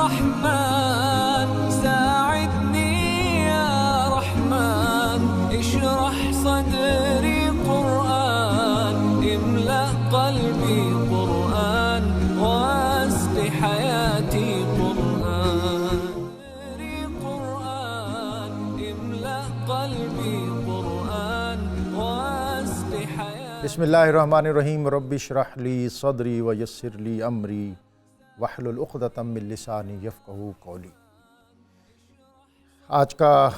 رحمن ساعدني يا رحمن اشرح صدري قرآن املأ قلبي قرآن واسق حياتي قرآن املأ قلبي قرآن واسق حياتي. بسم اللہ الرحمن الرحیم. رب اشرح لی صدری ویسر لی امری واحلل عقدۃ من لسانی یفقہوا قولی. آج کا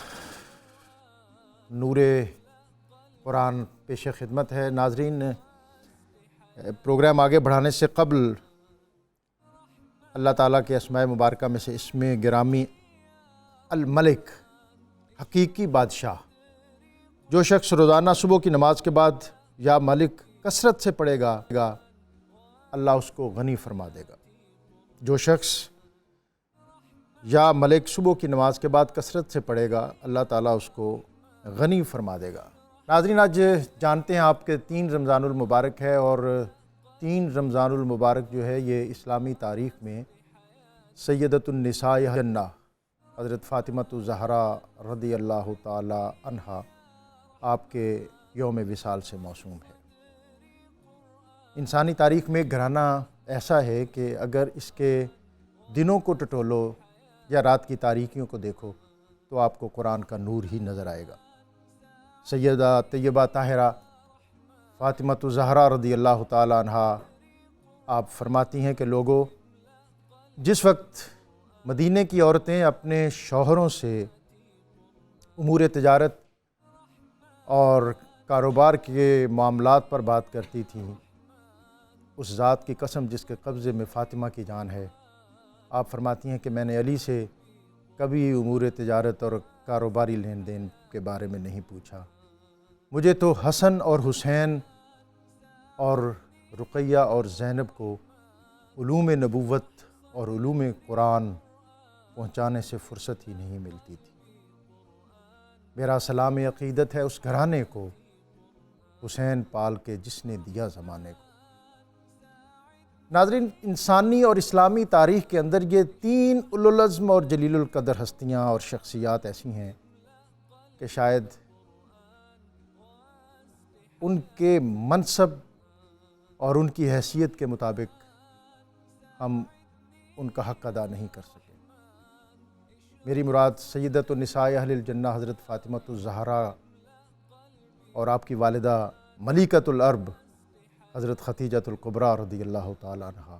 نور قرآن پیش خدمت ہے. ناظرین، پروگرام آگے بڑھانے سے قبل اللہ تعالیٰ کے اسماء مبارکہ میں سے اسم گرامی الملک، حقیقی بادشاہ، جو شخص روزانہ صبح کی نماز کے بعد یا ملک کثرت سے پڑھے گا اللہ اس کو غنی فرما دے گا. جو شخص یا ملک صبح کی نماز کے بعد کثرت سے پڑھے گا اللہ تعالیٰ اس کو غنی فرما دے گا. ناظرین، آج جانتے ہیں آپ کے 3 رمضان المبارک ہے، اور 3 رمضان المبارک جو ہے یہ اسلامی تاریخ میں سیدۃ النساء جنہ حضرت فاطمہ الزہرا رضی اللہ تعالی عنہا آپ کے یوم وصال سے موسوم ہے. انسانی تاریخ میں ایک گھرانہ ایسا ہے کہ اگر اس کے دنوں کو ٹٹولو یا رات کی تاریکیوں کو دیکھو تو آپ کو قرآن کا نور ہی نظر آئے گا. سیدہ طیبہ طاہرہ فاطمہ الزہرا رضی اللہ تعالی عنہا آپ فرماتی ہیں کہ لوگوں، جس وقت مدینے کی عورتیں اپنے شوہروں سے امور تجارت اور کاروبار کے معاملات پر بات کرتی تھیں، اس ذات کی قسم جس کے قبضے میں فاطمہ کی جان ہے، آپ فرماتی ہیں کہ میں نے علی سے کبھی امور تجارت اور کاروباری لین دین کے بارے میں نہیں پوچھا. مجھے تو حسن اور حسین اور رقیہ اور زینب کو علوم نبوت اور علوم قرآن پہنچانے سے فرصت ہی نہیں ملتی تھی. میرا سلام عقیدت ہے اس گھرانے کو حسین پال کے جس نے دیا زمانے کو. ناظرین، انسانی اور اسلامی تاریخ کے اندر یہ 3 اولوالعزم اور جلیل القدر ہستیاں اور شخصیات ایسی ہیں کہ شاید ان کے منصب اور ان کی حیثیت کے مطابق ہم ان کا حق ادا نہیں کر سکے. میری مراد سیدۃ النساء اہل الجنہ حضرت فاطمہ الزہرا اور آپ کی والدہ ملکۃ العرب حضرت ختیجۃ الکبریٰ رضی اللہ تعالی عنہا،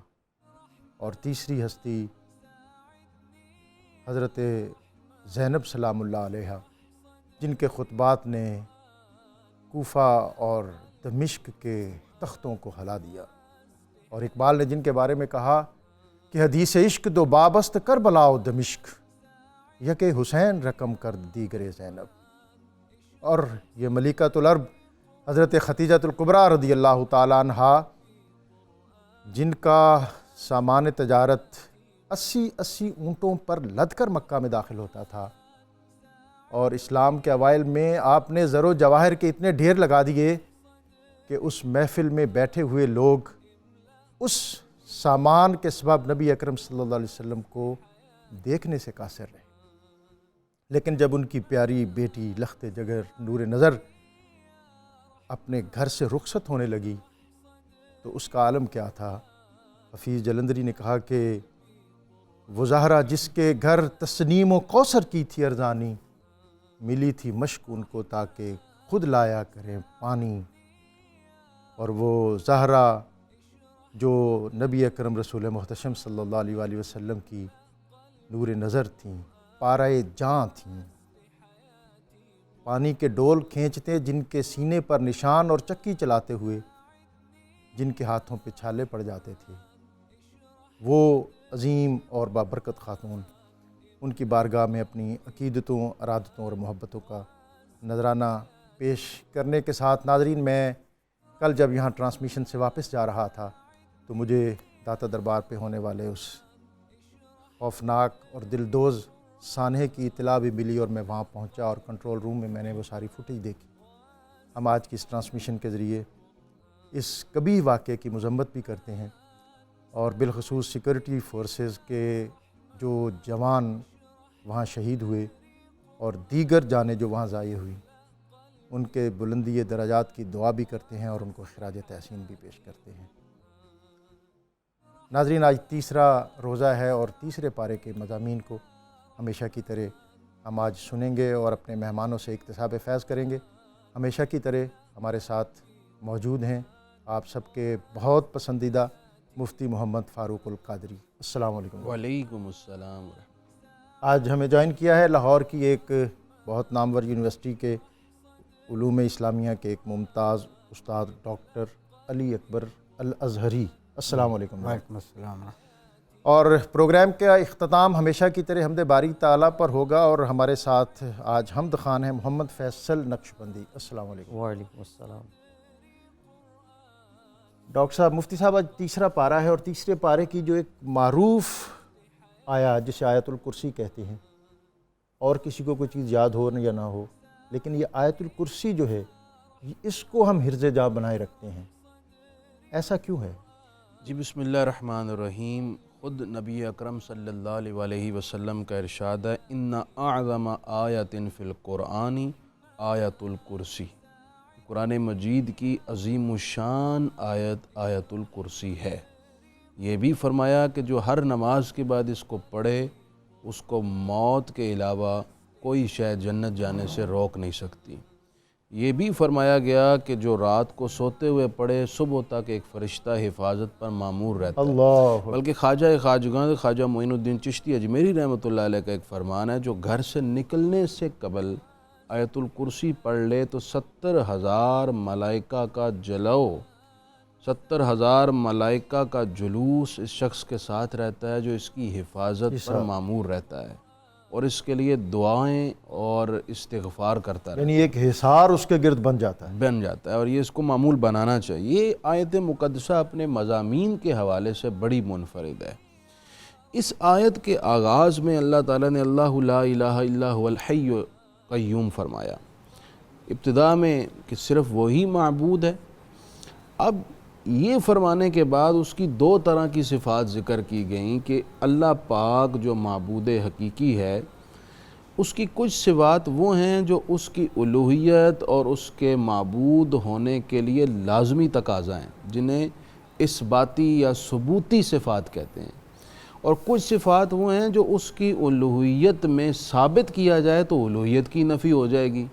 اور تیسری ہستی حضرت زینب سلام اللہ علیہا، جن کے خطبات نے کوفہ اور دمشق کے تختوں کو ہلا دیا. اور اقبال نے جن کے بارے میں کہا کہ حدیث عشق دو بابست کربلا و دمشق، یک حسین رقم کر دیگر زینب. اور یہ ملکۃ العرب حضرت ختیجۃ الکبریٰ رضی اللہ تعالی عنہا، جن کا سامان تجارت 80 اونٹوں پر لد کر مکہ میں داخل ہوتا تھا، اور اسلام کے اوائل میں آپ نے زر و جواہر کے اتنے ڈھیر لگا دیے کہ اس محفل میں بیٹھے ہوئے لوگ اس سامان کے سبب نبی اکرم صلی اللہ علیہ وسلم کو دیکھنے سے قاصر رہے. لیکن جب ان کی پیاری بیٹی لخت جگر نور نظر اپنے گھر سے رخصت ہونے لگی تو اس کا عالم کیا تھا. حفیظ جلندری نے کہا کہ وہ زہرا جس کے گھر تسنیم و کوثر کی تھی ارزانی، ملی تھی مشک ان کو تاکہ خود لایا کریں پانی. اور وہ زہرا جو نبی اکرم رسول محتشم صلی اللہ علیہ وآلہ وسلم کی نور نظر تھیں، پارائے جاں تھیں، پانی کے ڈول کھینچتے جن کے سینے پر نشان اور چکی چلاتے ہوئے جن کے ہاتھوں پہ چھالے پڑ جاتے تھے، وہ عظیم اور بابرکت خاتون ان کی بارگاہ میں اپنی عقیدتوں، ارادتوں اور محبتوں کا نذرانہ پیش کرنے کے ساتھ ناظرین، میں کل جب یہاں ٹرانسمیشن سے واپس جا رہا تھا تو مجھے داتا دربار پہ ہونے والے اس خوفناک اور دلدوز سانحے کی اطلاع بھی ملی، اور میں وہاں پہنچا اور کنٹرول روم میں نے وہ ساری فوٹیج دیکھی. ہم آج کی اس ٹرانسمیشن کے ذریعے اس کبھی واقعے کی مذمت بھی کرتے ہیں، اور بالخصوص سیکورٹی فورسز کے جو جوان وہاں شہید ہوئے اور دیگر جانیں جو وہاں ضائع ہوئی، ان کے بلندی درجات کی دعا بھی کرتے ہیں اور ان کو خراج تحسین بھی پیش کرتے ہیں۔ ناظرین، آج تیسرا روزہ ہے اور تیسرے پارے کے مضامین کو ہمیشہ کی طرح ہم آج سنیں گے اور اپنے مہمانوں سے اکتساب فیض کریں گے۔ ہمیشہ کی طرح ہمارے ساتھ موجود ہیں آپ سب کے بہت پسندیدہ مفتی محمد فاروق القادری۔ السلام علیکم۔ وعلیکم السلام۔ آج ہمیں جوائن کیا ہے لاہور کی ایک بہت نامور یونیورسٹی کے علوم اسلامیہ کے ایک ممتاز استاد ڈاکٹر علی اکبر الازہری۔ السلام علیکم۔ وعلیکم السلام۔ اور پروگرام کا اختتام ہمیشہ کی طرح حمد باری تعالیٰ پر ہوگا اور ہمارے ساتھ آج حمد خان ہیں محمد فیصل نقشبندی۔ السلام علیکم۔ وعلیکم السلام۔ ڈاکٹر صاحب، مفتی صاحب، آج تیسرا پارہ ہے اور تیسرے پارے کی جو ایک معروف آیا جسے آیت الکرسی کہتے ہیں، اور کسی کو کوئی چیز یاد ہو یا نہ ہو، لیکن یہ آیت الکرسی جو ہے اس کو ہم حرز جاں بنائے رکھتے ہیں، ایسا کیوں ہے؟ جی بسم اللہ الرحمن الرحیم۔ خود نبی اکرم صلی اللہ علیہ وسلم کا ارشاد ہے، ان اعظم آیت فی القرآن آیت الکرسی۔ قرآن مجید کی عظیم الشان آیت آیت الکرسی ہے۔ یہ بھی فرمایا کہ جو ہر نماز کے بعد اس کو پڑھے اس کو موت کے علاوہ کوئی شے جنت جانے سے روک نہیں سکتی۔ یہ بھی فرمایا گیا کہ جو رات کو سوتے ہوئے پڑھے صبح تک ایک فرشتہ حفاظت پر مامور رہتا ہے۔ اللہ، بلکہ خواجہ خواجگاں خواجہ معین الدین چشتی اجمیری رحمۃ اللہ علیہ کا ایک فرمان ہے، جو گھر سے نکلنے سے قبل آیت الکرسی پڑھ لے تو 70,000 ملائکہ کا جلو، 70,000 ملائکہ کا جلوس اس شخص کے ساتھ رہتا ہے جو اس کی حفاظت پر مامور رہتا ہے اور اس کے لیے دعائیں اور استغفار کرتا رہتا ہے، یعنی ایک حصار اس کے گرد بن جاتا ہے اور یہ اس کو معمول بنانا چاہیے۔ یہ آیت مقدسہ اپنے مضامین کے حوالے سے بڑی منفرد ہے۔ اس آیت کے آغاز میں اللہ تعالیٰ نے اللہ لا الہ الا هو الحی قیوم فرمایا، ابتدا میں کہ صرف وہی معبود ہے۔ اب یہ فرمانے کے بعد اس کی دو طرح کی صفات ذکر کی گئیں کہ اللہ پاک جو معبود حقیقی ہے اس کی کچھ صفات وہ ہیں جو اس کی الوہیت اور اس کے معبود ہونے کے لیے لازمی تقاضا ہیں، جنہیں اثباتی یا ثبوتی صفات کہتے ہیں، اور کچھ صفات وہ ہیں جو اس کی الوہیت میں ثابت کیا جائے تو الوہیت کی نفی ہو جائے گی،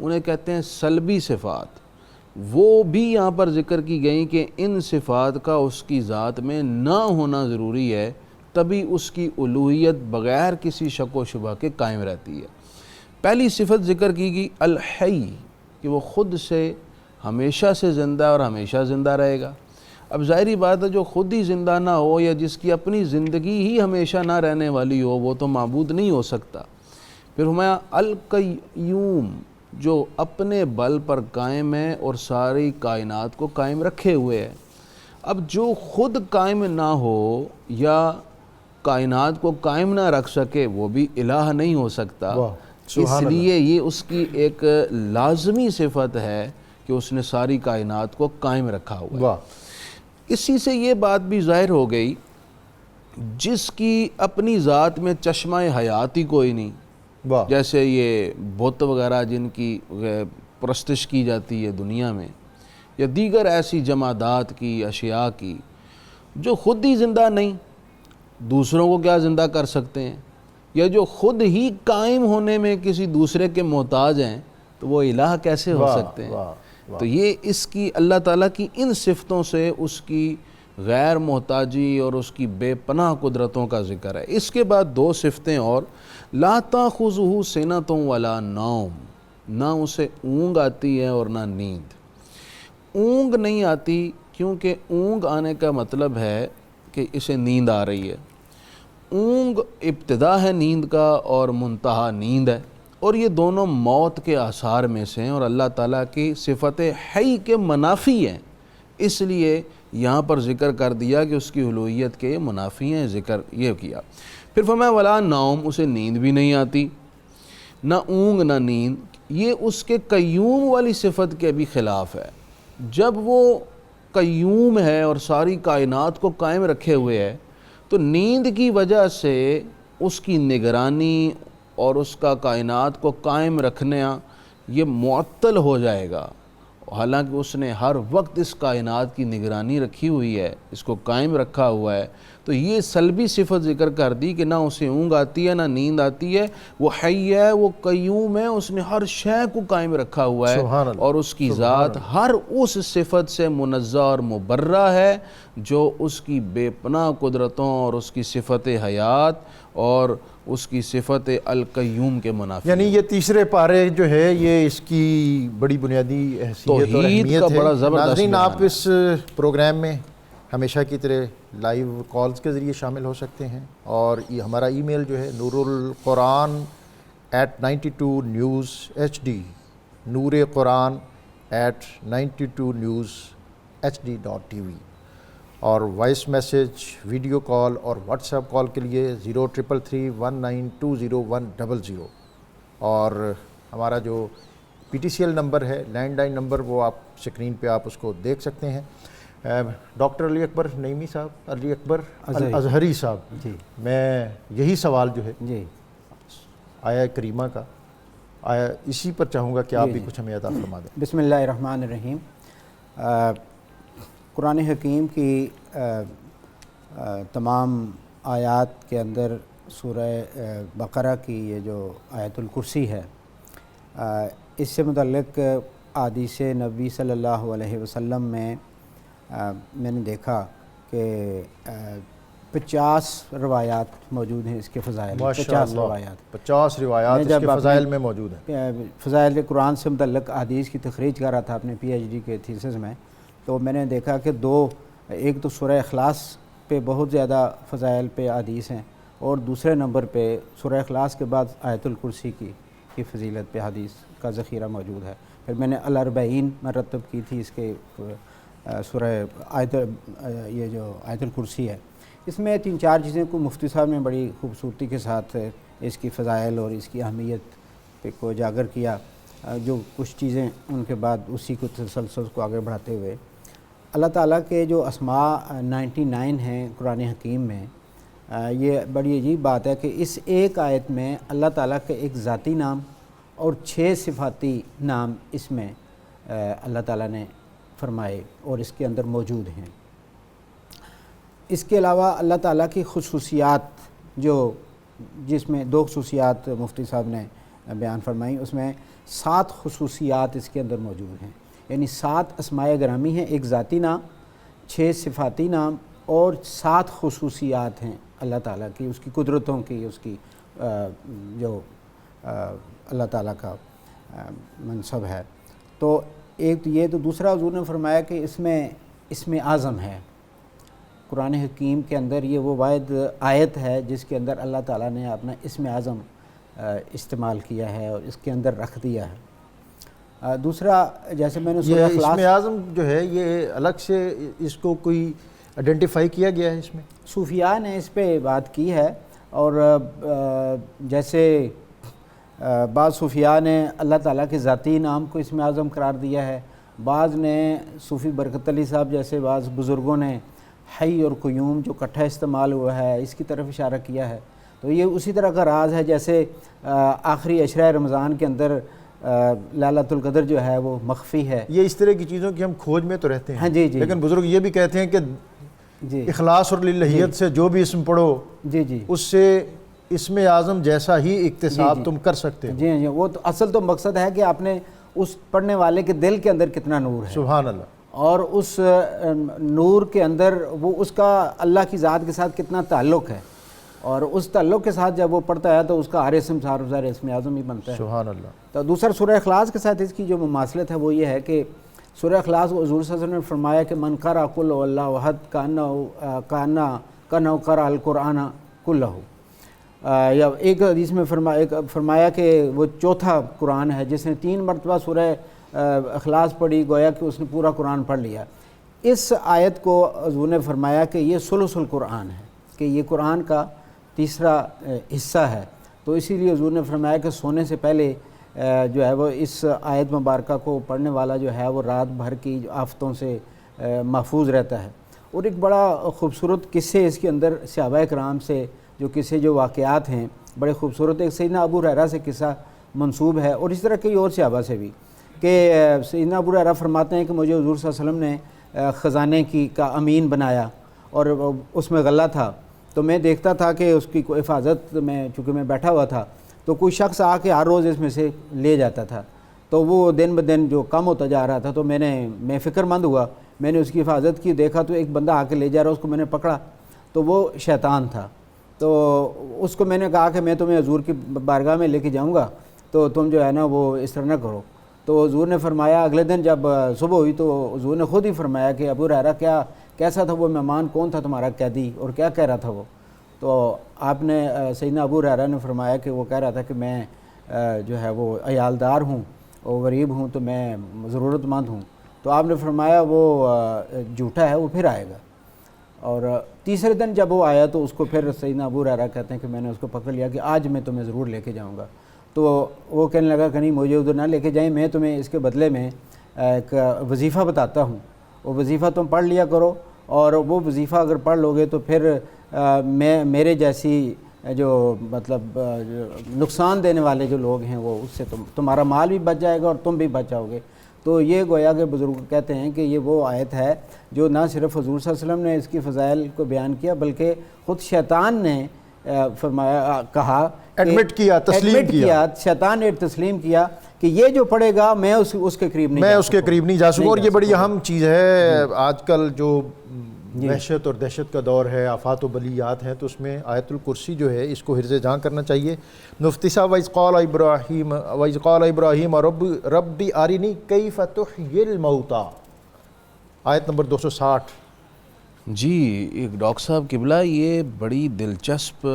انہیں کہتے ہیں سلبی صفات۔ وہ بھی یہاں پر ذکر کی گئیں کہ ان صفات کا اس کی ذات میں نہ ہونا ضروری ہے، تبھی اس کی الوہیت بغیر کسی شک و شبہ کے قائم رہتی ہے۔ پہلی صفت ذکر کی گئی الحی، کہ وہ خود سے ہمیشہ سے زندہ اور ہمیشہ زندہ رہے گا۔ اب ظاہری بات ہے جو خود ہی زندہ نہ ہو یا جس کی اپنی زندگی ہی ہمیشہ نہ رہنے والی ہو وہ تو معبود نہیں ہو سکتا۔ پھر فرمایا القیوم، جو اپنے بل پر قائم ہے اور ساری کائنات کو قائم رکھے ہوئے ہے۔ اب جو خود قائم نہ ہو یا کائنات کو قائم نہ رکھ سکے وہ بھی الہ نہیں ہو سکتا، اس لیے یہ اس کی ایک لازمی صفت ہے کہ اس نے ساری کائنات کو قائم رکھا ہوا ہے۔ اسی سے یہ بات بھی ظاہر ہو گئی جس کی اپنی ذات میں چشمہ حیات ہی کوئی نہیں، جیسے یہ بت وغیرہ جن کی پرستش کی جاتی ہے دنیا میں، یا دیگر ایسی جمادات کی اشیاء کی جو خود ہی زندہ نہیں، دوسروں کو کیا زندہ کر سکتے ہیں، یا جو خود ہی قائم ہونے میں کسی دوسرے کے محتاج ہیں، تو وہ الہ کیسے ہو سکتے ہیں؟ تو یہ اس کی اللہ تعالیٰ کی ان صفتوں سے اس کی غیر محتاجی اور اس کی بے پناہ قدرتوں کا ذکر ہے۔ اس کے بعد دو صفتیں اور، لا تاخذہ سنۃ ولا نوم، نہ اسے اونگ آتی ہے اور نہ نیند۔ اونگ نہیں آتی کیونکہ اونگ آنے کا مطلب ہے کہ اسے نیند آ رہی ہے۔ اونگ ابتدا ہے نیند کا اور منتہا نیند ہے، اور یہ دونوں موت کے آثار میں سے ہیں اور اللہ تعالیٰ کی صفت حی کے منافی ہیں، اس لیے یہاں پر ذکر کر دیا کہ اس کی الوہیت کے منافی ہیں، ذکر یہ کیا۔ پھر فرمایا ولا نوم، اسے نیند بھی نہیں آتی، نہ اونگ نہ نیند۔ یہ اس کے قیوم والی صفت کے بھی خلاف ہے۔ جب وہ قیوم ہے اور ساری کائنات کو قائم رکھے ہوئے ہے تو نیند کی وجہ سے اس کی نگرانی اور اس کا کائنات کو قائم رکھنا یہ معطل ہو جائے گا، حالانکہ اس نے ہر وقت اس کائنات کی نگرانی رکھی ہوئی ہے، اس کو قائم رکھا ہوا ہے۔ تو یہ سلبی صفت ذکر کر دی کہ نہ اسے اونگ آتی ہے نہ نیند آتی ہے، وہ حی ہے، وہ قیوم ہے، اس نے ہر شے کو قائم رکھا ہوا ہے، سبحان اللہ، اور اس کی ذات ہر اس صفت سے منزہ اور مبرہ ہے جو اس کی بے پناہ قدرتوں اور اس کی صفت حیات اور اس کی صفت القیوم کے منافی۔ یعنی یہ تیسرے پارے جو ہے یہ اس کی بڑی بنیادی حیثیت اور توحید اہمیت کا ہے۔ بڑا زبردست ناظرین، بیان آپ ہے۔ اس پروگرام میں ہمیشہ کی طرح لائیو کالز کے ذریعے شامل ہو سکتے ہیں، اور یہ ہمارا ای میل جو ہے nurulquran@92newshd nurquran@92newshd.tv، اور وائس میسیج، ویڈیو کال اور واٹس ایپ کال کے لیے 0333192010، اور ہمارا جو PTCL نمبر ہے، لینڈ لائن نمبر، وہ آپ اسکرین پہ آپ اس کو دیکھ سکتے ہیں۔ ڈاکٹر علی اکبر نعیمی صاحب، علی اکبر الازہری صاحب، جی، میں یہی سوال جو ہے جی، آیا کریمہ کا، آیا اسی پر چاہوں گا کہ آپ بھی کچھ ہمیں عطا فرما دیں۔ بسم اللہ الرحمن الرحیم۔ قرآن حکیم کی تمام آیات کے اندر سورہ بقرہ کی یہ جو آیت الکرسی ہے، اس سے متعلق احادیث نبی صلی اللہ علیہ وسلم میں نے دیکھا کہ 50 روایات موجود ہیں اس کے فضائل، 50 روایات، 50 روایات اس کے فضائل میں موجود ہیں۔ فضائل قرآن سے متعلق احادیث کی تخریج کر رہا تھا اپنے PhD کے تھیسس میں، تو میں نے دیکھا کہ ایک تو سورہ اخلاص پہ بہت زیادہ فضائل پہ احادیث ہیں، اور دوسرے نمبر پہ سورہ اخلاص کے بعد آیت الکرسی کی فضیلت پہ حدیث کا ذخیرہ موجود ہے۔ پھر میں نے الاربعین مرتب کی تھی اس کے سورہ یہ جو آیت الکرسی ہے، اس میں 3-4 چیزیں کو مفتی صاحب نے بڑی خوبصورتی کے ساتھ اس کی فضائل اور اس کی اہمیت پہ کو اجاگر کیا، جو کچھ چیزیں ان کے بعد اسی کو تسلسل کو آگے بڑھاتے ہوئے اللہ تعالیٰ کے جو اسماء 99 ہیں قرآن حکیم میں، یہ بڑی عجیب بات ہے کہ اس ایک آیت میں اللہ تعالیٰ کے ایک ذاتی نام اور 6 صفاتی نام اس میں اللہ تعالیٰ نے فرمائے اور اس کے اندر موجود ہیں۔ اس کے علاوہ اللہ تعالیٰ کی خصوصیات جس میں 2 خصوصیات مفتی صاحب نے بیان فرمائی، اس میں 7 خصوصیات اس کے اندر موجود ہیں، یعنی 7 اسماء گرامی ہیں، ایک ذاتی نام، 6 صفاتی نام اور 7 خصوصیات ہیں اللہ تعالیٰ کی، اس کی قدرتوں کی، اس کی جو اللہ تعالیٰ کا منصب ہے۔ تو ایک تو یہ، تو دوسرا حضور نے فرمایا کہ اس میں اسم اعظم ہے قرآن حکیم کے اندر، یہ وہ واحد آیت ہے جس کے اندر اللہ تعالیٰ نے اپنا اسم اعظم استعمال کیا ہے اور اس کے اندر رکھ دیا ہے۔ دوسرا، جیسے میں نے یہ اسم اعظم جو ہے یہ الگ سے اس کو کوئی آئیڈینٹیفائی کیا گیا ہے؟ اس میں صوفیاء نے اس پہ بات کی ہے، اور جیسے بعض صوفیاء نے اللہ تعالیٰ کے ذاتی نام کو اسم اعظم قرار دیا ہے، بعض نے صوفی برکت علی صاحب جیسے بعض بزرگوں نے حی اور قیوم جو اکٹھا استعمال ہوا ہے اس کی طرف اشارہ کیا ہے۔ تو یہ اسی طرح کا راز ہے جیسے آخری عشرہ رمضان کے اندر لیلۃ القدر جو ہے وہ مخفی ہے۔ یہ اس طرح کی چیزوں کی ہم کھوج میں تو رہتے ہیں، ہاں جی، لیکن بزرگ یہ بھی کہتے ہیں کہ اخلاص اور للہیت سے جو بھی اسم پڑھو اس سے اسم اعظم جیسا ہی اقتصاب تم کر سکتے ہو۔ جی، وہ تو اصل تو مقصد ہے کہ آپ نے اس پڑھنے والے کے دل کے اندر کتنا نور ہے، سبحان اللہ، اور اس نور کے اندر وہ اس کا اللہ کی ذات کے ساتھ کتنا تعلق ہے، اور اس تعلق کے ساتھ جب وہ پڑھتا ہے تو اس کا ہر اسم سارا اسم اعظم ہی بنتا ہے۔ سبحان اللہ۔ تو دوسرا سورہ اخلاص کے ساتھ اس کی جو مماثلت ہے وہ یہ ہے کہ سورہ اخلاص کو حضور صلی اللہ علیہ وسلم نے فرمایا کہ من قرأ قل هو اللہ احد کأنہ قرأ القرآن کلہ، یا ایک حدیث میں فرمایا کہ وہ چوتھا قرآن ہے جس نے 3 مرتبہ سورہ اخلاص پڑھی، گویا کہ اس نے پورا قرآن پڑھ لیا۔ اس آیت کو حضور نے فرمایا کہ یہ ثلث القرآن ہے، کہ یہ قرآن کا تیسرا حصہ ہے، تو اسی لیے حضور نے فرمایا کہ سونے سے پہلے جو ہے وہ اس آیت مبارکہ کو پڑھنے والا جو ہے وہ رات بھر کی آفتوں سے محفوظ رہتا ہے۔ اور ایک بڑا خوبصورت قصے اس کے اندر صحابہ کرام سے جو قصے جو واقعات ہیں بڑے خوبصورت. ایک سیدنا ابو ہریرہ سے قصہ منسوب ہے اور اس طرح کئی اور صحابہ سے بھی کہ سیدنا ابو ہریرہ فرماتے ہیں کہ مجھے حضور صلی اللہ علیہ وسلم نے خزانے کا امین بنایا اور اس میں غلہ تھا. تو میں دیکھتا تھا کہ اس کی حفاظت میں چونکہ میں بیٹھا ہوا تھا تو کوئی شخص آ کے ہر روز اس میں سے لے جاتا تھا. تو وہ دن بدن جو کم ہوتا جا رہا تھا تو میں فکر مند ہوا. میں نے اس کی حفاظت کی, دیکھا تو ایک بندہ آ کے لے جا رہا, اس کو میں نے پکڑا تو وہ شیطان تھا. تو اس کو میں نے کہا کہ میں تمہیں حضور کی بارگاہ میں لے کے جاؤں گا تو تم جو ہے نا وہ اس طرح نہ کرو. تو حضور نے فرمایا, اگلے دن جب صبح ہوئی تو حضور نے خود ہی فرمایا کہ ابو ہریرہ کیسا تھا وہ مہمان, کون تھا تمہارا قیدی اور کیا کہہ رہا تھا وہ؟ تو آپ نے سیدنا ابو ہریرہ نے فرمایا کہ وہ کہہ رہا تھا کہ میں جو ہے وہ عیالدار ہوں اور غریب ہوں, تو میں ضرورت مند ہوں. تو آپ نے فرمایا وہ جھوٹا ہے, وہ پھر آئے گا. اور تیسرے دن جب وہ آیا تو اس کو پھر سیدنا ابو ہریرہ کہتے ہیں کہ میں نے اس کو پکڑ لیا کہ آج میں تمہیں ضرور لے کے جاؤں گا. تو وہ کہنے لگا کہ نہیں, مجھے ادھر نہ لے کے جائیں, میں تمہیں اس کے بدلے میں ایک وظیفہ بتاتا ہوں, وہ وظیفہ تم پڑھ لیا کرو, اور وہ وظیفہ اگر پڑھ لو گے تو پھر میرے جیسی جو مطلب نقصان دینے والے جو لوگ ہیں وہ اس سے تمہارا مال بھی بچ جائے گا اور تم بھی بچ جاؤ گے. تو یہ گویا کہ بزرگ کہتے ہیں کہ یہ وہ آیت ہے جو نہ صرف حضور صلی اللہ علیہ وسلم نے اس کی فضائل کو بیان کیا بلکہ خود شیطان نے فرمایا, کہا, ایڈمٹ کیا, تسلیم کیا, شیطان نے تسلیم کیا کہ یہ جو پڑھے گا میں اس کے قریب نہیں جا سکوں. اور یہ بڑی اہم چیز ہے. آج کل جو وحشت اور دہشت کا دور ہے, آفات و بلیات ہیں, تو اس میں آیت الکرسی جو ہے اس کو حرز جان کرنا چاہیے. مفتی صاحب, وَإِذْ قَالَ إِبْرَاهِيمَ رَبِّ أَرِنِي كَيْفَ تُحْيِي الْمَوْتَى, آیت نمبر 260. جی ایک ڈاکٹر صاحب قبلہ, یہ بڑی دلچسپ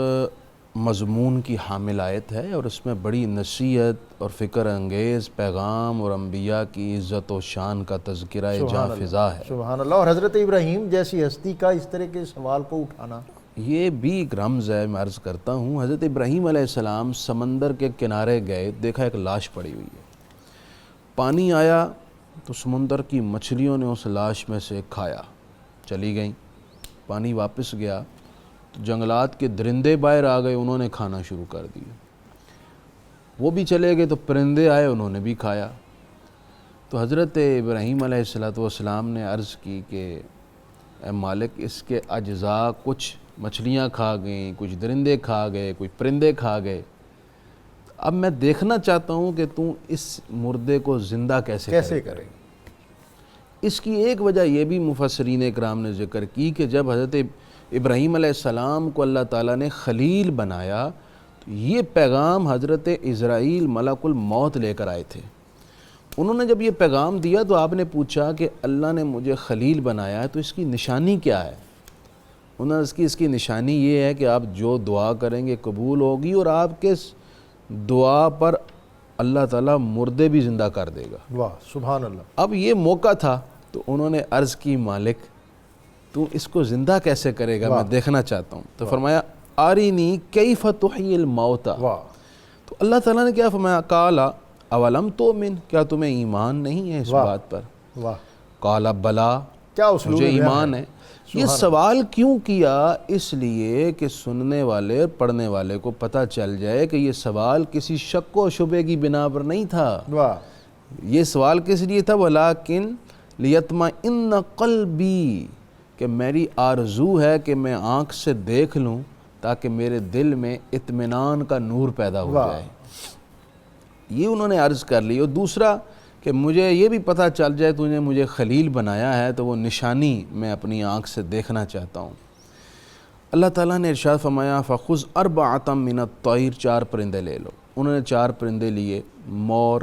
مضمون کی حامل آیت ہے اور اس میں بڑی نصیحت اور فکر انگیز پیغام اور انبیاء کی عزت و شان کا تذکرہ جاں فضا ہے. سبحان اللہ. اور حضرت ابراہیم جیسی ہستی کا اس طرح کے سوال کو اٹھانا, یہ بھی ایک رمز ہے. میں عرض کرتا ہوں, حضرت ابراہیم علیہ السلام سمندر کے کنارے گئے, دیکھا ایک لاش پڑی ہوئی ہے. پانی آیا تو سمندر کی مچھلیوں نے اس لاش میں سے کھایا, چلی گئیں. پانی واپس گیا تو جنگلات کے درندے باہر آ گئے, انہوں نے کھانا شروع کر دیا. وہ بھی چلے گئے تو پرندے آئے, انہوں نے بھی کھایا. تو حضرت ابراہیم علیہ السلام نے عرض کی کہ اے مالک, اس کے اجزاء کچھ مچھلیاں کھا گئیں, کچھ درندے کھا گئے, کچھ پرندے کھا گئے. اب میں دیکھنا چاہتا ہوں کہ تم اس مردے کو زندہ کیسے کرے. اس کی ایک وجہ یہ بھی مفسرین اکرام نے ذکر کی کہ جب حضرت ابراہیم علیہ السلام کو اللہ تعالیٰ نے خلیل بنایا تو یہ پیغام حضرت اسرائیل ملک الموت لے کر آئے تھے. انہوں نے جب یہ پیغام دیا تو آپ نے پوچھا کہ اللہ نے مجھے خلیل بنایا ہے تو اس کی نشانی کیا ہے؟ انہوں نے اس کی نشانی یہ ہے کہ آپ جو دعا کریں گے قبول ہوگی اور آپ کے دعا پر اللہ تعالیٰ مردے بھی زندہ کر دے گا. واہ سبحان اللہ. اب یہ موقع تھا تو انہوں نے عرض کی, مالک تو اس کو زندہ کیسے کرے گا, میں دیکھنا چاہتا ہوں. تو فرمایا آرینی کیف تحیی الموتى. تو اللہ تعالیٰ نے کیا فرمایا, قال اولم تؤمن, کیا تمہیں ایمان نہیں ہے اس بات پر؟ قال بلا, کیا اسلوب مجھے ایمان ہے. یہ سوال کیوں کیا؟ اس لیے کہ سننے والے اور پڑھنے والے کو پتہ چل جائے کہ یہ سوال کسی شک و شبے کی بنا پر نہیں تھا. یہ سوال کس لیے تھا؟ ولیکن لیطمئن قلبی, کہ میری آرزو ہے کہ میں آنکھ سے دیکھ لوں تاکہ میرے دل میں اطمینان کا نور پیدا ہو جائے. یہ انہوں نے عرض کر لی. اور دوسرا کہ مجھے یہ بھی پتہ چل جائے تو نے مجھے خلیل بنایا ہے تو وہ نشانی میں اپنی آنکھ سے دیکھنا چاہتا ہوں. اللہ تعالیٰ نے ارشاد فرمایا فخذ اربعۃ من الطیر, 4 پرندے لے لو. انہوں نے 4 پرندے لیے, مور,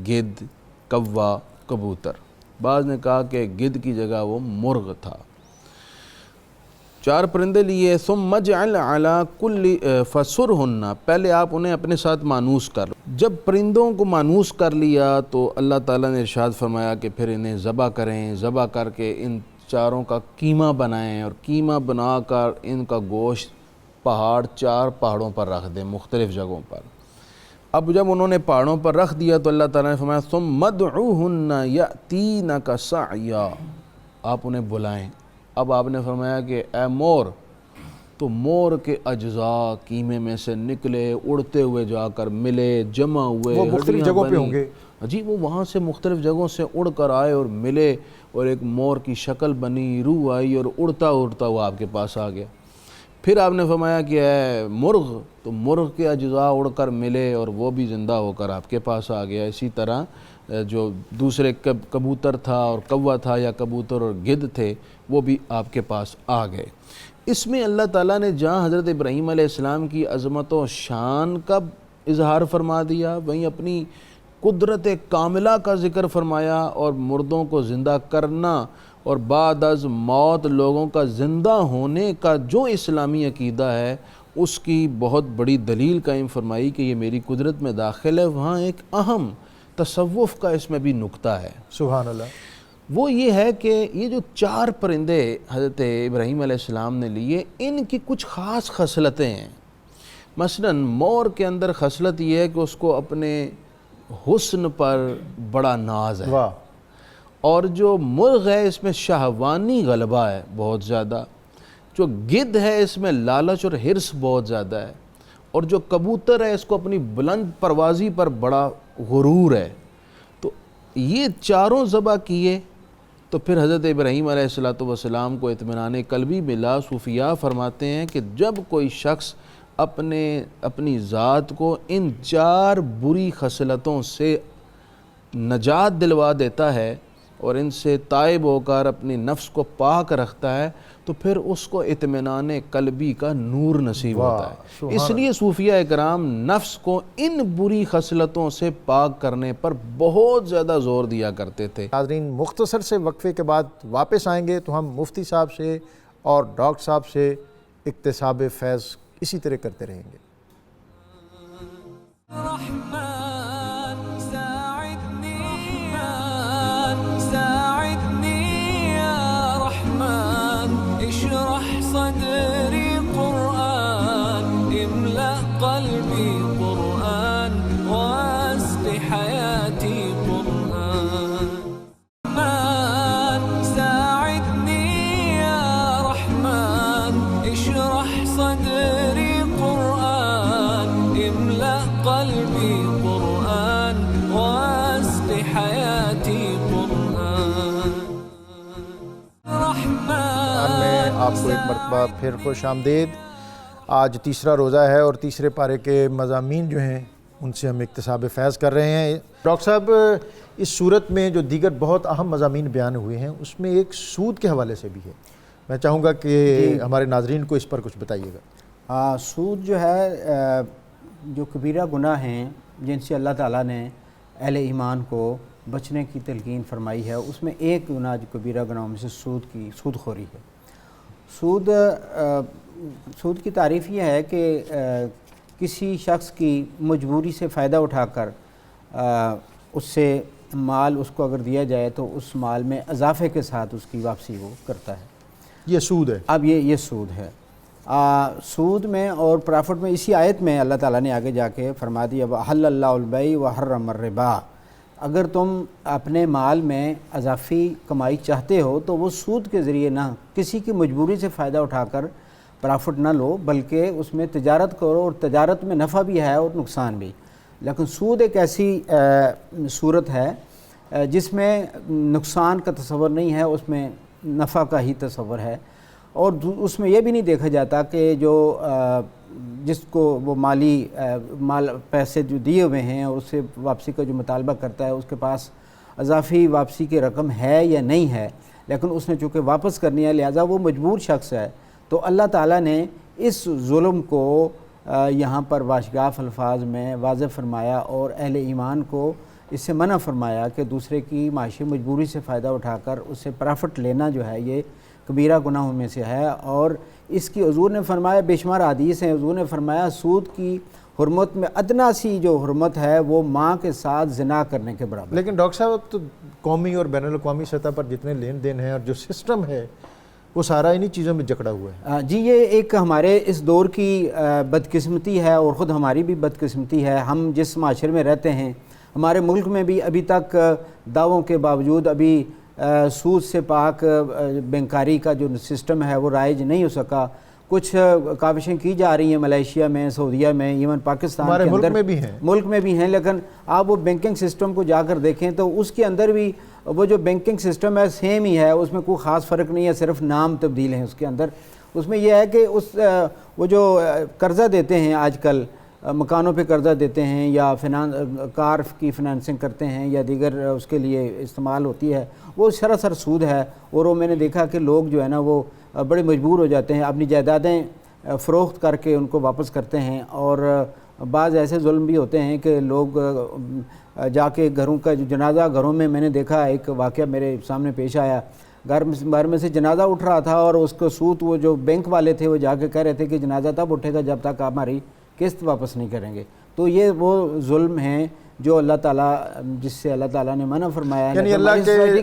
گدھ, کوا, کبوتر. بعض نے کہا کہ گدھ کی جگہ وہ مرغ تھا. 4 پرندے لیے. ثم اجعل علی کل فسرہن, پہلے آپ انہیں اپنے ساتھ مانوس کر لو. جب پرندوں کو مانوس کر لیا تو اللہ تعالیٰ نے ارشاد فرمایا کہ پھر انہیں ذبح کریں, ذبح کر کے ان 4 کا قیمہ بنائیں اور قیمہ بنا کر ان کا گوشت 4 پہاڑوں پر رکھ دیں, مختلف جگہوں پر. اب جب انہوں نے پہاڑوں پر رکھ دیا تو اللہ تعالیٰ نے فرمایا ثم ادعوہن یأتینک سعیا, آپ انہیں بلائیں. اب آپ نے فرمایا کہ اے مور تو مور کے اجزاء کیمے میں سے نکلے، اڑتے ہوئے جا کر ملے، جمع ہوئے، وہ مختلف ہڈیاں جگہوں پہ بنی۔ ہوں گے؟ جی وہ وہاں سے مختلف جگہوں سے اڑ کر آئے اور ملے، اور ایک مور کی شکل بنی، روح آئی اور اڑتا اڑتا وہ آپ کے پاس آ گیا۔ پھر آپ نے فرمایا کہ اے مرغ، تو مرغ کے اجزاء اڑ کر ملے اور وہ بھی زندہ ہو کر آپ کے پاس آ گیا۔ اسی طرح جو دوسرے کبوتر تھا اور کوا تھا، یا کبوتر اور گدھ تھے، وہ بھی آپ کے پاس آ گئے۔ اس میں اللہ تعالیٰ نے جہاں حضرت ابراہیم علیہ السلام کی عظمت و شان کا اظہار فرما دیا، وہیں اپنی قدرت کاملہ کا ذکر فرمایا، اور مردوں کو زندہ کرنا اور بعد از موت لوگوں کا زندہ ہونے کا جو اسلامی عقیدہ ہے، اس کی بہت بڑی دلیل قائم فرمائی کہ یہ میری قدرت میں داخل ہے۔ وہاں ایک اہم تصوف کا اس میں بھی نکتہ ہے، سبحان اللہ۔ وہ یہ ہے کہ یہ جو 4 پرندے حضرت ابراہیم علیہ السلام نے لیے، ان کی کچھ خاص خصلتیں ہیں۔ مثلا مور کے اندر خصلت یہ ہے کہ اس کو اپنے حسن پر بڑا ناز ہے، واہ۔ اور جو مرغ ہے اس میں شہوانی غلبہ ہے بہت زیادہ، جو گدھ ہے اس میں لالچ اور حرص بہت زیادہ ہے، اور جو کبوتر ہے اس کو اپنی بلند پروازی پر بڑا غرور ہے۔ تو یہ چاروں ذبح کیے تو پھر حضرت ابراہیم علیہ السلام کو اطمینان قلبی ملا۔ صوفیاء فرماتے ہیں کہ جب کوئی شخص اپنی ذات کو ان 4 بری خصلتوں سے نجات دلوا دیتا ہے اور ان سے تائب ہو کر اپنی نفس کو پاک رکھتا ہے، تو پھر اس کو اطمینان قلبی کا نور نصیب ہوتا ہے۔ اس لیے صوفیہ اکرام نفس کو ان بری خصلتوں سے پاک کرنے پر بہت زیادہ زور دیا کرتے تھے۔ ناظرین، مختصر سے وقفے کے بعد واپس آئیں گے تو ہم مفتی صاحب سے اور ڈاکٹر صاحب سے اکتساب فیض اسی طرح کرتے رہیں گے۔ صدري قرآن املأ قلبي قرآن واسق حياتي قرآن ساعدني يا رحمن اشرح صدري قرآن املأ قلبي قرآن واسق حياتي قرآن آپ کو ایک مرتبہ پھر خوش آمدید۔ آج تیسرا روزہ ہے اور تیسرے پارے کے مضامین جو ہیں ان سے ہم اکتساب فیض کر رہے ہیں۔ ڈاکٹر صاحب، اس صورت میں جو دیگر بہت اہم مضامین بیان ہوئے ہیں اس میں ایک سود کے حوالے سے بھی ہے، میں چاہوں گا کہ ہمارے ناظرین کو اس پر کچھ بتائیے گا۔ سود جو ہے جو کبیرہ گناہ ہیں جن سے اللہ تعالیٰ نے اہل ایمان کو بچنے کی تلقین فرمائی ہے، اس میں ایک گناہ جو کبیرہ گناہوں میں سے سود خوری ہے۔ سود کی تعریف یہ ہے کہ کسی شخص کی مجبوری سے فائدہ اٹھا کر اس سے مال اس کو اگر دیا جائے تو اس مال میں اضافے کے ساتھ اس کی واپسی وہ کرتا ہے، یہ سود ہے۔ اب یہ سود ہے۔ سود میں اور پرافٹ میں اسی آیت میں اللہ تعالیٰ نے آگے جا کے فرما دیا وَأَحَلَّ اللَّهُ الْبَيْعَ وَحَرَّمَ الرِّبَا، اگر تم اپنے مال میں اضافی کمائی چاہتے ہو تو وہ سود کے ذریعے نہ، کسی کی مجبوری سے فائدہ اٹھا کر پرافٹ نہ لو، بلکہ اس میں تجارت کرو، اور تجارت میں نفع بھی ہے اور نقصان بھی۔ لیکن سود ایک ایسی صورت ہے جس میں نقصان کا تصور نہیں ہے، اس میں نفع کا ہی تصور ہے، اور اس میں یہ بھی نہیں دیکھا جاتا کہ جو جس کو وہ مال پیسے جو دیے ہوئے ہیں اور اس سے واپسی کا جو مطالبہ کرتا ہے اس کے پاس اضافی واپسی کی رقم ہے یا نہیں ہے، لیکن اس نے چونکہ واپس کرنی ہے لہٰذا وہ مجبور شخص ہے۔ تو اللہ تعالیٰ نے اس ظلم کو یہاں پر واشگاف الفاظ میں واضح فرمایا اور اہل ایمان کو اس سے منع فرمایا کہ دوسرے کی معاشی مجبوری سے فائدہ اٹھا کر اس سے پرافٹ لینا جو ہے یہ کبیرہ گناہوں میں سے ہے۔ اور اس کی حضور نے فرمایا، بے شمار حدیث ہیں، حضور نے فرمایا سود کی حرمت میں ادنا سی جو حرمت ہے وہ ماں کے ساتھ زنا کرنے کے برابر۔ لیکن ڈاکٹر صاحب اب تو قومی اور بین الاقوامی سطح پر جتنے لین دین ہیں اور جو سسٹم ہے وہ سارا انہی چیزوں میں جکڑا ہوا ہے۔ جی یہ ایک ہمارے اس دور کی بدقسمتی ہے اور خود ہماری بھی بدقسمتی ہے۔ ہم جس معاشرے میں رہتے ہیں ہمارے ملک میں بھی ابھی تک دعووں کے باوجود ابھی سود سے پاک بینکاری کا جو سسٹم ہے وہ رائج نہیں ہو سکا۔ کچھ کاوشیں کی جا رہی ہیں ملیشیا میں، سعودیہ میں، ایون پاکستان ہمارے کے ملک اندر میں بھی ہیں لیکن آپ وہ بینکنگ سسٹم کو جا کر دیکھیں تو اس کے اندر بھی وہ جو بینکنگ سسٹم ہے سیم ہی ہے، اس میں کوئی خاص فرق نہیں ہے، صرف نام تبدیل ہیں اس کے اندر۔ اس میں یہ ہے کہ وہ جو قرضہ دیتے ہیں آج کل، مکانوں پہ قرضہ دیتے ہیں یا کار کی فنانسنگ کرتے ہیں یا دیگر اس کے لیے استعمال ہوتی ہے، وہ سراسر سود ہے۔ اور وہ میں نے دیکھا کہ لوگ جو ہے نا وہ بڑے مجبور ہو جاتے ہیں، اپنی جائیدادیں فروخت کر کے ان کو واپس کرتے ہیں۔ اور بعض ایسے ظلم بھی ہوتے ہیں کہ لوگ جا کے گھروں کا جو جنازہ گھروں میں نے دیکھا، ایک واقعہ میرے سامنے پیش آیا، گھر میں سے جنازہ اٹھ رہا تھا اور اس کو سود وہ جو بینک والے تھے وہ جا کے کہہ رہے تھے کہ جنازہ تب اٹھے گا جب تک آپ ہماری قسط واپس نہیں کریں گے۔ تو یہ وہ ظلم ہیں جو اللہ تعالیٰ، جس سے اللہ تعالیٰ نے منع فرمایا ہے۔ یعنی اللہ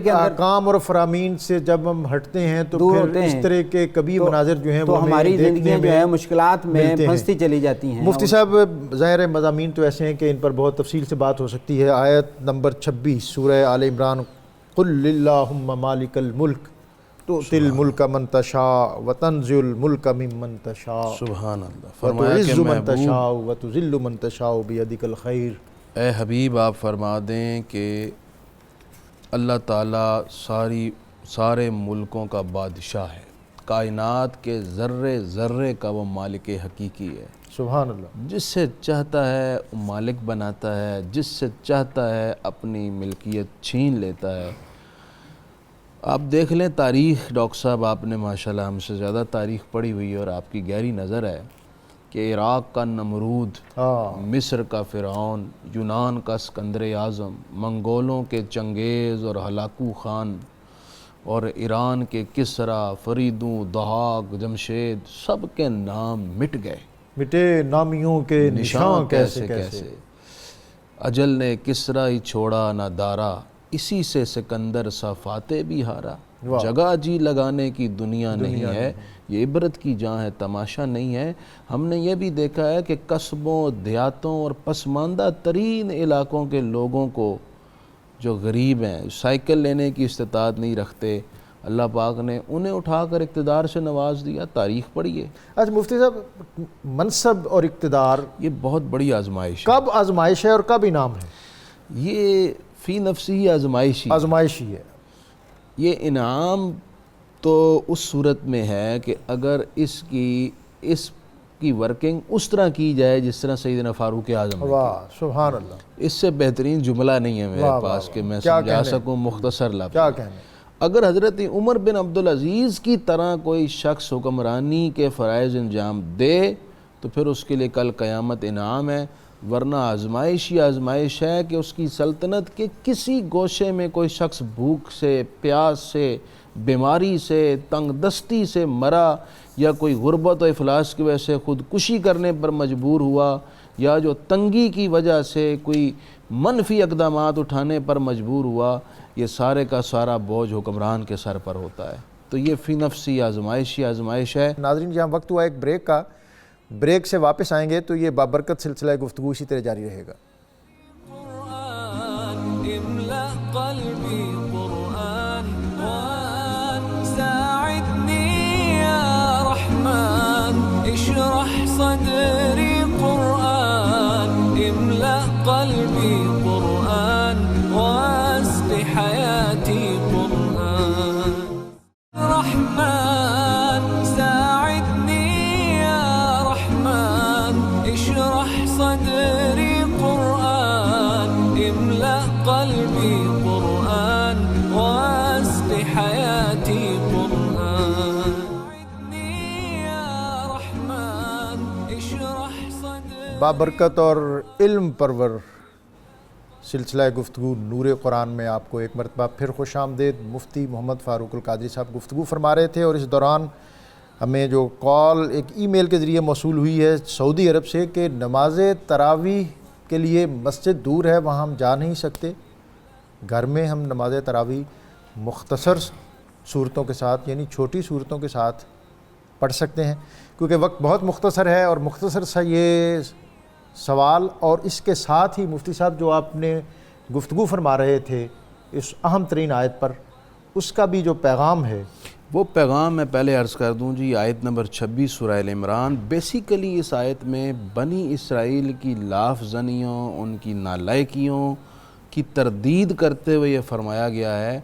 کے احکام اور فرامین سے جب ہم ہٹتے ہیں تو پھر اس طرح کے کبھی مناظر جو ہیں وہ ہماری زندگیاں جو ہے مشکلات میں پھنستی چلی جاتی ہیں۔ مفتی صاحب ظاہر مضامین تو ایسے ہیں کہ ان پر بہت تفصیل سے بات ہو سکتی ہے۔ آیت نمبر 26 سورہ آل عمران، قل اللہم مالک الملک تؤتی الملک من تشاء وتنزع الملک ممن تشاء سبحان اللہ، فرمایا وتعز کہ من تشاء محبوب وتذل من تشاء بیدک الخیر۔ اے حبیب آپ فرما دیں کہ اللہ تعالیٰ سارے ملکوں کا بادشاہ ہے، کائنات کے ذرے ذرے کا وہ مالک حقیقی ہے۔ سبحان اللہ۔ جس سے چاہتا ہے مالک بناتا ہے، جس سے چاہتا ہے اپنی ملکیت چھین لیتا ہے۔ آپ دیکھ لیں تاریخ، ڈاکٹر صاحب آپ نے ماشاءاللہ ہم سے زیادہ تاریخ پڑھی ہوئی ہے اور آپ کی گہری نظر ہے کہ عراق کا نمرود، مصر کا فرعون، یونان کا اسکندر اعظم، منگولوں کے چنگیز اور ہلاکو خان، اور ایران کے کسرا، فریدوں، دہاق، جمشید، سب کے نام مٹ گئے، مٹے نامیوں کے نشان کیسے کیسے۔ اجل نے کسرا ہی چھوڑا نہ دارا، اسی سے سکندر سا فاتح بھی ہارا۔ جگہ جی لگانے کی دنیا نہیں ہے، یہ عبرت کی جہاں ہے تماشا نہیں ہے۔ ہم نے یہ بھی دیکھا ہے کہ قصبوں، دیہاتوں اور پسماندہ ترین علاقوں کے لوگوں کو جو غریب ہیں، سائیکل لینے کی استطاعت نہیں رکھتے، اللہ پاک نے انہیں اٹھا کر اقتدار سے نواز دیا۔ تاریخ پڑھیے۔ اچھا مفتی صاحب، منصب اور اقتدار یہ بہت بڑی آزمائش ہے۔ کب آزمائش ہے اور کب انعام ہے؟ یہ فی نفسی آزمائشی ہے۔ یہ انعام تو اس صورت میں ہے کہ اگر اس کی ورکنگ اس طرح کی جائے جس طرح سیدنا فاروق اعظم نے کی۔ واہ سبحان اللہ۔ اس سے بہترین جملہ نہیں ہے میرے پاس کہ میں سمجھا سکوں مختصر لفظ۔ کیا کہنے؟ اگر حضرت عمر بن عبدالعزیز کی طرح کوئی شخص حکمرانی کے فرائض انجام دے تو پھر اس کے لیے کل قیامت انعام ہے، ورنہ آزمائش ہے کہ اس کی سلطنت کے کسی گوشے میں کوئی شخص بھوک سے، پیاس سے، بیماری سے، تنگ دستی سے مرا، یا کوئی غربت و افلاس کی وجہ سے خودکشی کرنے پر مجبور ہوا، یا جو تنگی کی وجہ سے کوئی منفی اقدامات اٹھانے پر مجبور ہوا، یہ سارے کا سارا بوجھ حکمران کے سر پر ہوتا ہے۔ تو یہ فی نفسی آزمائش ہے۔ ناظرین جہاں وقت ہوا ایک بریک کا، بریک سے واپس آئیں گے تو یہ بابرکت سلسلہ گفتگو اسی طرح جاری رہے گا۔ املأ قلبي قرآن ساعدني يا رحمن اشرح صدري قرآن املأ قلبي قرآن واسق حياتي قرآن رحمن ساعدني يا رحمن اشرح صدري قرآن املأ قلبي قرآن واسق حياتي قرآن ساعدني يا رحمن اشرح صدري۔ بابرکت اور علم پرور سلسلہ گفتگو نور قرآن میں آپ کو ایک مرتبہ پھر خوش آمدید۔ مفتی محمد فاروق القادری صاحب گفتگو فرما رہے تھے، اور اس دوران ہمیں جو کال ایک ای میل کے ذریعے موصول ہوئی ہے سعودی عرب سے کہ نماز تراویح کے لیے مسجد دور ہے، وہاں ہم جا نہیں سکتے، گھر میں ہم نماز تراویح مختصر صورتوں کے ساتھ یعنی چھوٹی صورتوں کے ساتھ پڑھ سکتے ہیں، کیونکہ وقت بہت مختصر ہے۔ اور مختصر سا یہ سوال، اور اس کے ساتھ ہی مفتی صاحب جو آپ نے گفتگو فرما رہے تھے اس اہم ترین آیت پر، اس کا بھی جو پیغام ہے وہ پیغام میں پہلے عرض کر دوں جی، آیت نمبر 26 سورہ ال عمران، بیسیکلی اس آیت میں بنی اسرائیل کی لاف زنیوں، ان کی نالائکیوں کی تردید کرتے ہوئے یہ فرمایا گیا ہے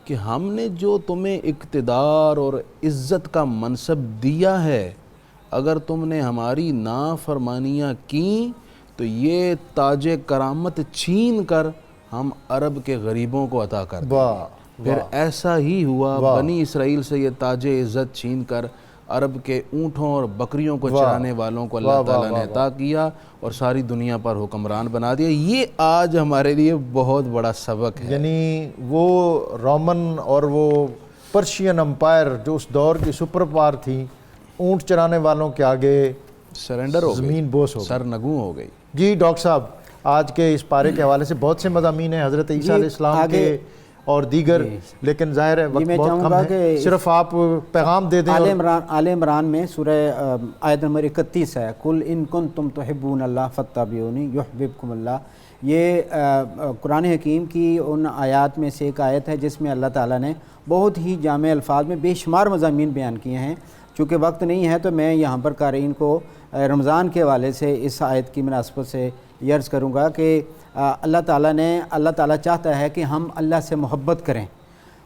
کہ ہم نے جو تمہیں اقتدار اور عزت کا منصب دیا ہے، اگر تم نے ہماری نافرمانیاں کیں تو یہ تاج کرامت چھین کر ہم عرب کے غریبوں کو عطا کر دیں۔ واہ پھر ایسا ہی ہوا، بنی اسرائیل سے یہ تاج عزت چھین کر عرب کے اونٹوں اور بکریوں کو چرانے والوں کو اللہ تعالیٰ نے عطا کیا اور ساری دنیا پر حکمران بنا دیا۔ یہ آج ہمارے لیے بہت بڑا سبق ہے۔ یعنی وہ رومن اور وہ پرشین امپائر جو اس دور کی سپر پاور تھی، اونٹ چرانے والوں کے آگے سرنڈر ہو گئی، زمین بوس ہو گئی، سرنگوں ہو گئی۔ جی ڈاکٹر صاحب، آج کے اس پارے کے حوالے سے بہت سے مضامین ہیں حضرت عیسیٰ علیہ السلام کے اور دیگر، لیکن ظاہر ہے وقت بہت کم ہے، صرف آپ پیغام دے دیں۔ آل عمران میں سورہ آیت نمبر 31 ہے، قل ان کنتم تحبون اللہ فاتبعونی یحببکم اللہ۔ یہ قرآن حکیم کی ان آیات میں سے ایک آیت ہے جس میں اللہ تعالیٰ نے بہت ہی جامع الفاظ میں بے شمار مضامین بیان کیے ہیں۔ چونکہ وقت نہیں ہے تو میں یہاں پر قارئین کو رمضان کے حوالے سے اس آیت کی مناسبت سے یہ عرض کروں گا کہ اللہ تعالیٰ چاہتا ہے کہ ہم اللہ سے محبت کریں،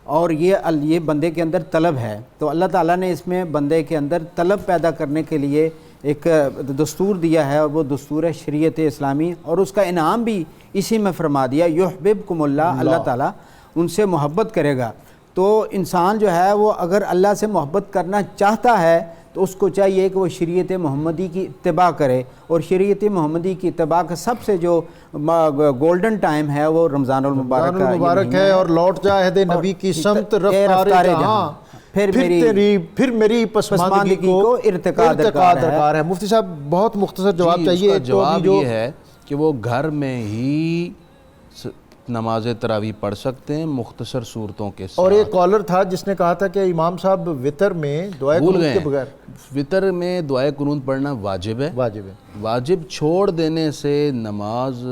اور یہ بندے کے اندر طلب ہے، تو اللہ تعالیٰ نے اس میں بندے کے اندر طلب پیدا کرنے کے لیے ایک دستور دیا ہے، اور وہ دستور ہے شریعت اسلامی، اور اس کا انعام بھی اسی میں فرما دیا، یحببکم اللہ، اللہ تعالیٰ ان سے محبت کرے گا۔ تو انسان جو ہے وہ اگر اللہ سے محبت کرنا چاہتا ہے تو اس کو چاہیے کہ وہ شریعت محمدی کی اتباع کرے، اور شریعت محمدی کی اتباع کا سب سے جو گولڈن ٹائم ہے وہ رمضان المبارک ہے، اور لوٹ جا عہد نبی کی سمت رفتار جہاں، پھر میری پسماندگی کو ارتقاء درکار ہے۔ مفتی صاحب بہت مختصر جواب چاہیے۔ اس کا جواب یہ ہے کہ وہ گھر میں ہی نماز تراویح پڑھ سکتے ہیں مختصر صورتوں کے ساتھ۔ اور ایک کالر تھا جس نے کہا تھا کہ امام صاحب وطر میں دعائے قنوت کے بغیر، وطر میں دعائے قنوت پڑھنا واجب ہے۔ واجب چھوڑ دینے سے نماز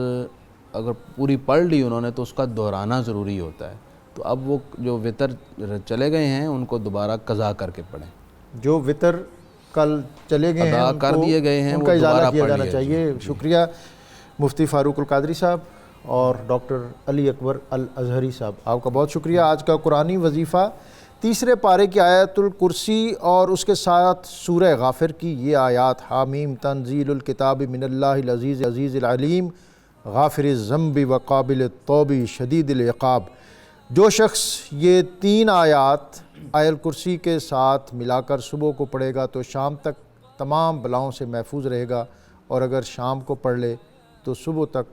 اگر پوری پڑھ لی انہوں نے تو اس کا دہرانا ضروری ہوتا ہے، تو اب وہ جو وطر چلے گئے ہیں ان کو دوبارہ قضا کر کے پڑھیں۔ جو وطر کل چلے گئے ہیں ادا کر دیے گئے ہیں ان وہ کا ازالہ دوبارہ کیا پڑھ جانا لیا چاہیے۔ شکریہ مفتی فاروق القادری صاحب اور ڈاکٹر علی اکبر الازہری صاحب، آپ کا بہت شکریہ۔ آج کا قرآنی وظیفہ تیسرے پارے کی آیت الکرسی اور اس کے ساتھ سورہ غافر کی یہ آیات، حامیم تنزیل الکتاب من اللہ العزیز عزیز العلیم غافر الذنب وقابل التوب شدید العقاب۔ جو شخص یہ 3 آیات آیت الکرسی کے ساتھ ملا کر صبح کو پڑھے گا تو شام تک تمام بلاؤں سے محفوظ رہے گا، اور اگر شام کو پڑھ لے تو صبح تک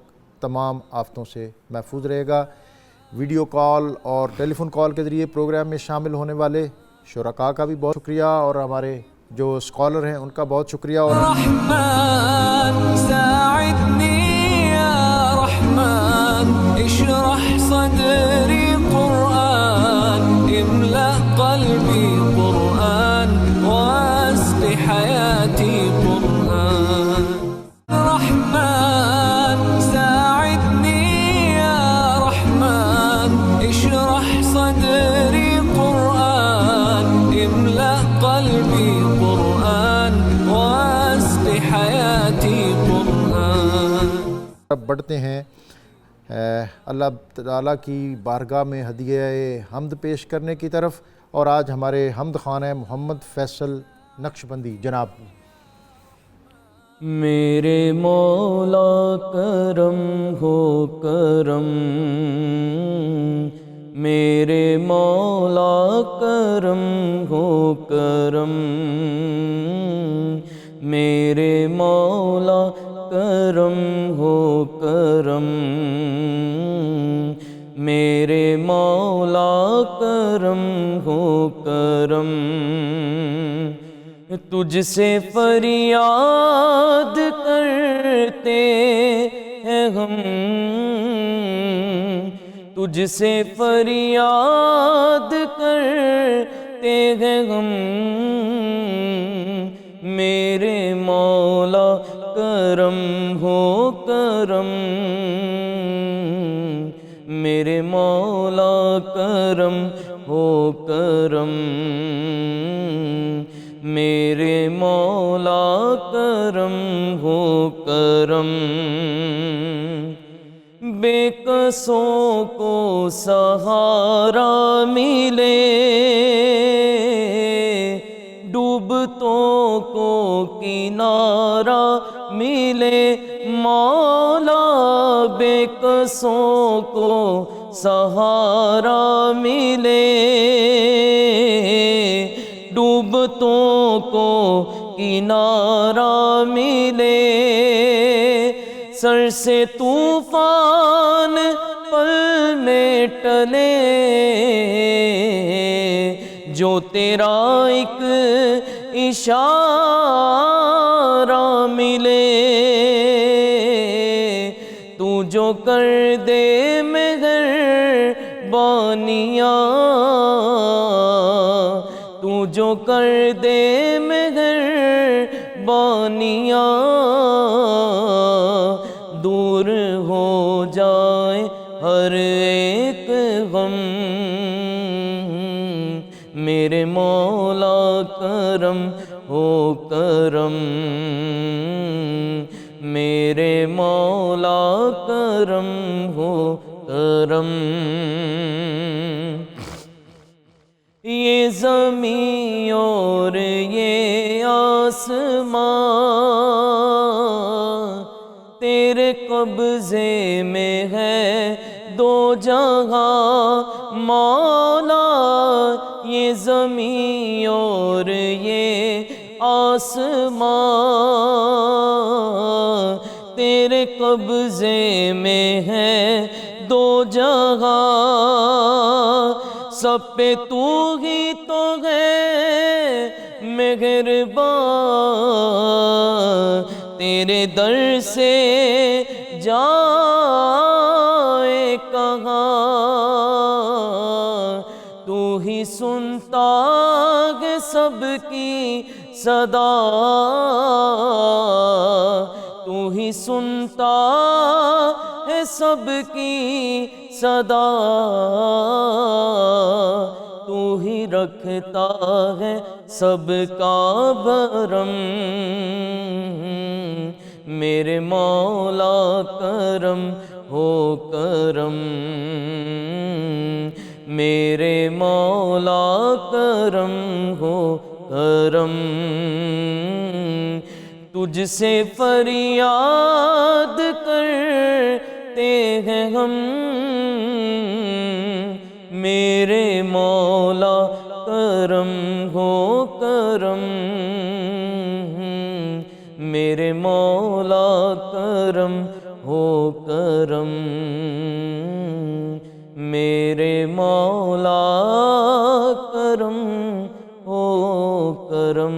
تمام آفتوں سے محفوظ رہے گا۔ ویڈیو کال اور ٹیلی فون کال کے ذریعے پروگرام میں شامل ہونے والے شرکاء کا بھی بہت شکریہ، اور ہمارے جو اسکالر ہیں ان کا بہت شکریہ۔ اور رحمن ساعدنی یا رحمن اشرح صدری قرآن املأ قلبی قرآن واسق حیاتی قرآن۔ رحمن ساعدنی یا رحمن اشرح صدری قرآن املأ قلبی قرآن واسق حیاتی قرآن۔ اب بڑھتے ہیں اللہ تعالیٰ کی بارگاہ میں ہدیہ حمد پیش کرنے کی طرف، اور آج ہمارے حمد خان ہیں محمد فیصل نقشبندی جناب۔ میرے مولا کرم ہو کرم، میرے مولا کرم ہو کرم، میرے مولا کرم ہو کرم، میرے مولا کرم ہو کرم۔ تجھ سے فریاد کرتے ہیں ہم، تجھ سے فریاد کرتے ہیں ہم، میرے مولا کرم ہو کرم، میرے مولا کرم ہو کرم۔ مولا کرم ہو کرم، بے قصوں کو سہارا ملے، ڈوبتوں کو کنارہ ملے، مولا بے قصوں کو سہارا ملے، ڈوبتوں کو کنارہ ملے، سر سے طوفان پل میں ٹلے، جو تیرا ایک اشارہ ملے، تو جو کر دے مہربانیاں، تو جو کر دے مہربانیاں، دور ہو جائے ہر ایک غم، میرے مولا کرم ہو کرم، میرے مولا کرم ہو کرم، یہ زمین اور یہ آسمان تیرے قبضے میں ہے دو جہاں، مولا یہ زمین اور یہ آسمان تیرے قبضے میں ہے دو جہاں، سب پہ تو ہی تو ہے مہربان، تیرے در سے جائے کہاں، تو ہی سنتا ہے سب کی صدا، تو ہی سنتا ہے سب کی صدا، تو ہی رکھتا ہے سب کا بھرم، میرے مولا کرم ہو کرم، میرے مولا کرم ہو کرم، تجھ سے فریاد کرتے ہیں ہم، میرے مولا کرم ہو کرم، میرے مولا کرم ہو کرم، میرے مولا کرم ہو کرم۔